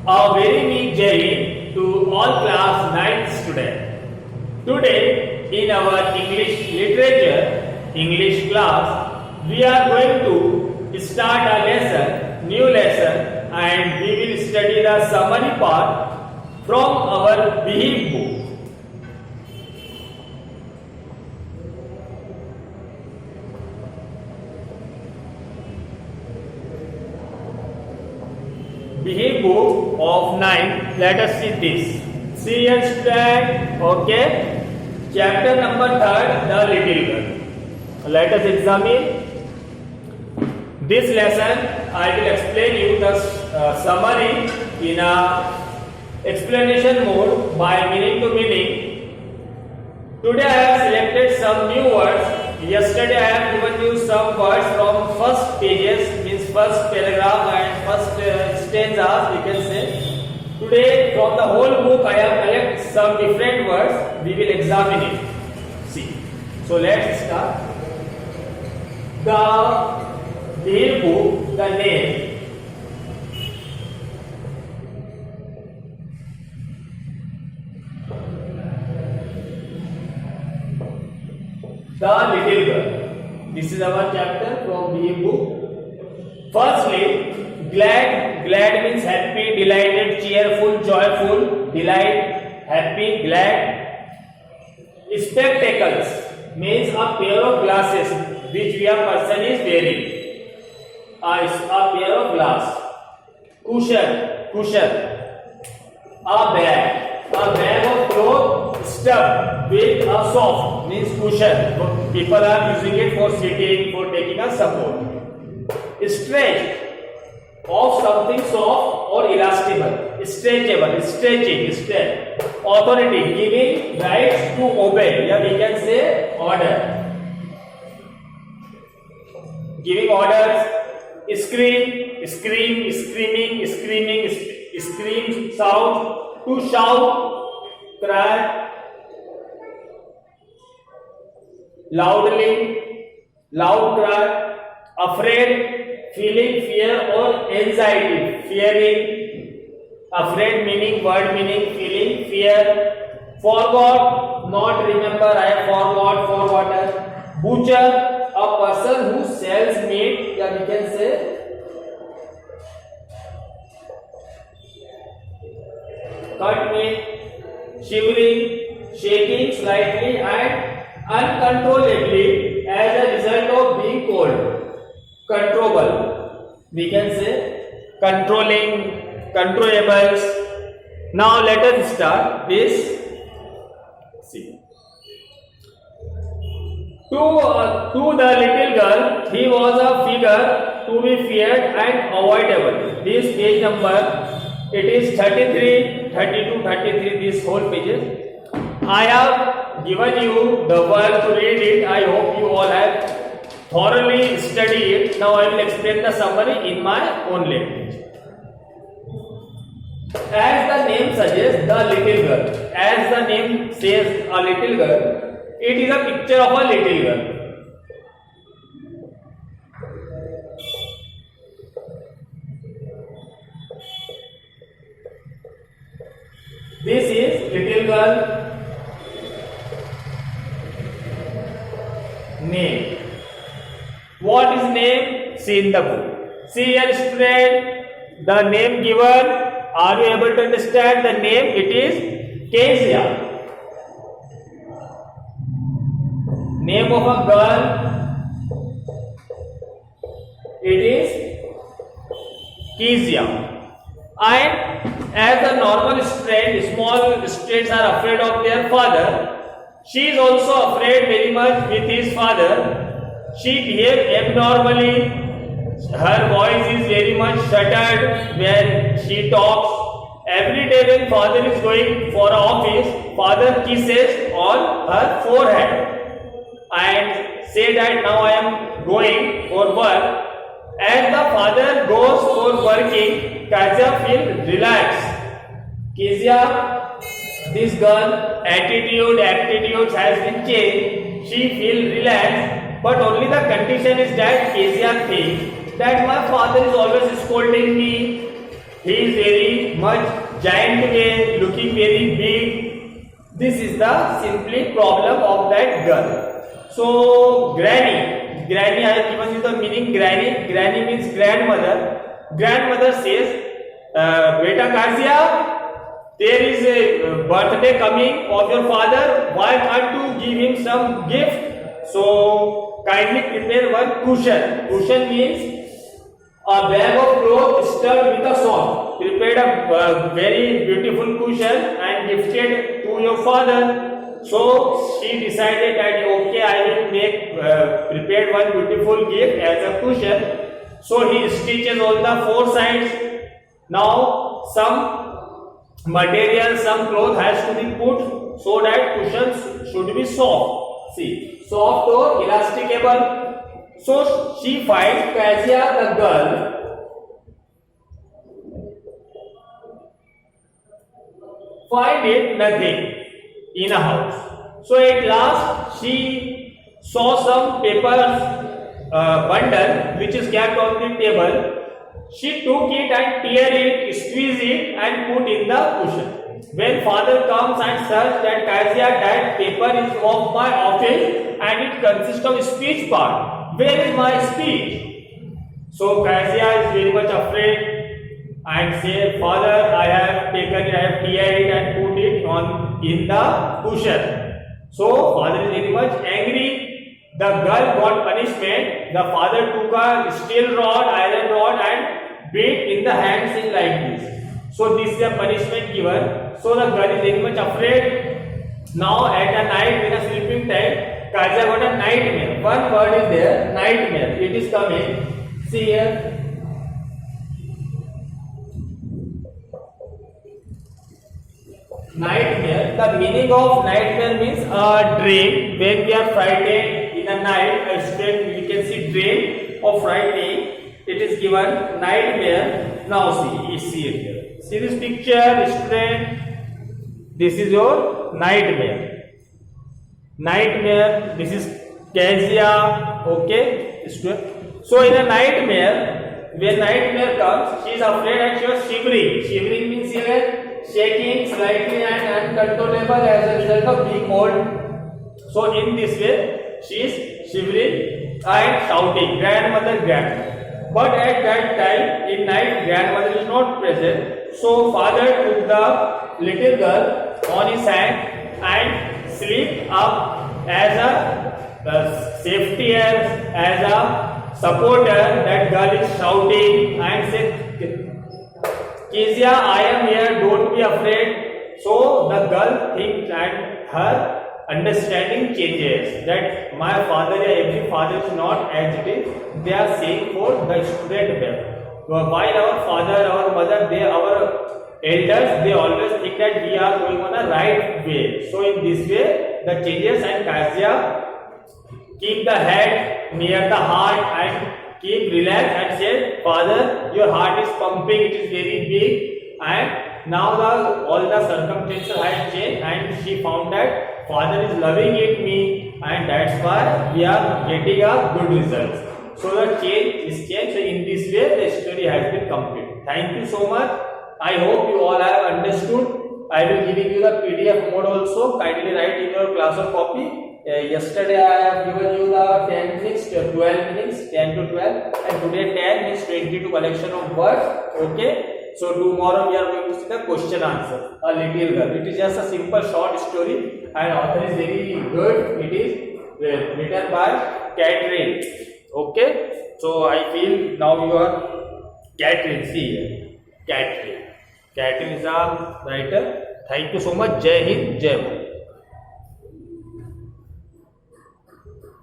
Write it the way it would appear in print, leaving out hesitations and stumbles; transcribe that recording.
A very big journey to all class 9 students. Today in our English literature, English class, we are going to start a lesson, new lesson, and we will study the summary part from our Behave book. Behave book of 9. Let us see this. See and student. Okay. Chapter number 3, the little girl. Let us examine this lesson. I will explain you the summary in a explanation mode by meaning to meaning. Today I have selected some new words. Yesterday I have given you some words from first pages, means first paragraph and first stanzas, we can say. Today from the whole book I have collected some different words. We will examine it. See. So let's start. The Behave book, the name. The little girl. This is our chapter from Behave book. Firstly, glad. Glad means happy, delighted, cheerful, joyful, delight, happy, glad. Spectacles means a pair of glasses which a person is wearing. A pair of glass. Cushion. A bag of cloth stuffed with a soft means cushion. People are using it for sitting, for taking a support. Stretch of something soft or elastable. Stretching. Authority, giving rights to obey. Yeah, we can say order. Giving orders. Scream, shout, to shout, cry, loud cry, afraid, feeling fear or anxiety, fearing, afraid meaning, word meaning, feeling fear, forgot, not remember, I have forgotten, butcher, a person who sells meat, yeah, we can say, cut meat, shivering, shaking slightly and uncontrollably as a result of being cold. Controllable, we can say, controlling, controllables. Now let us start this. See. To the little girl, he was a figure to be feared and avoidable. This page number, it is 33, 32, 33, these whole pages. I have given you the work to read it. I hope you all have thoroughly studied it. Now I will explain the summary in my own language. As the name suggests, the little girl. As the name says, a little girl. It is a picture of a little girl. This is little girl name. What is name? See in the book. See and student, the name given. Are you able to understand the name? It is Kezia. Name of a girl, it is Kezia. And as a normal student, small students are afraid of their father. She is also afraid very much with his father. She behaves abnormally. Her voice is very much stuttered when she talks. Every day when father is going for office, father kisses on her forehead and say that now I am going for work. As the father goes for working, Kezia feels relaxed. Kezia, this girl, attitudes has been changed. She feels relaxed, but only the condition is that Kezia thinks that my father is always scolding me. he is very much giant way, looking very big. This is the simply problem of that girl. So granny, I have given you the meaning granny. Granny means grandmother. Grandmother says, Beta Kazia, there is a birthday coming of your father. Why can't you give him some gift? So kindly prepare one cushion. Cushion means a bag of clothes stuffed with a song. Prepared a very beautiful cushion and gifted to your father. So she decided that okay, I will make prepared one beautiful gift as a cushion. So he stitches on the four sides. Now some material, some cloth has to be put so that cushions should be soft. See, soft or elasticable. So she finds Kezia the girl, find it nothing in a house. So at last she saw some papers bundle which is kept on the table. She took it and tear it, squeeze it and put in the cushion. When father comes and says that Kezia, that paper is of my office and it consists of speech part. Where is my speech? So Kezia is very much afraid and says, Father, I have taken it, I have teared it and put it on in the cushion. So father is very much angry. The girl got punishment. The father took a steel rod, iron rod and beat in the hands in like this. So this is a punishment given. So the girl is very much afraid. Now at a night, in a sleeping time, Kezia got a nightmare. One word is there, nightmare. It is coming. See here. Nightmare. The meaning of nightmare means a dream. When we are frightened in the night, a student we can see dream of frightening. It is given nightmare. Now see it here. See this picture, student. This is your nightmare. Nightmare. This is Kezia. Okay, student. So in a nightmare, when nightmare comes, she is afraid and she was shivering. Shivering means here shaking slightly and uncontrollable as a result of being cold. So in this way, she is shivering and shouting, grandmother, grandmother. But at that time, in night, grandmother is not present. So father took the little girl on his hand and sleep up as a safety, as a supporter. That girl is shouting and said, Kezia, I am here, don't be afraid. So the girl thinks and her understanding changes that my father, every father is not as it is. They are saying for the student well. While our father, our mother, our elders, they always think that we are going on a right way. So in this way, the changes and Kezia keep the head near the heart and keep relaxed and say, Father, your heart is pumping, it is very big, and now all the circumstances have changed and she found that Father is loving me and that's why we are getting a good results. So the change is changed. So in this way the story has been complete. Thank you so much. I hope you all have understood. I will giving you the PDF mode also. Kindly write in your class or copy. Yesterday I have given you the 10 minutes, 12 minutes, 10 to 12 and today 10 means 22 collection of words. Okay. So tomorrow we are going to see the question answer. A little girl. It is just a simple short story and author is very good. It is written by Catherine. Okay. So I feel now you are Catherine. See here. Catherine. Catherine is a writer. Thank you so much. Jai Hind, Jai Bharat.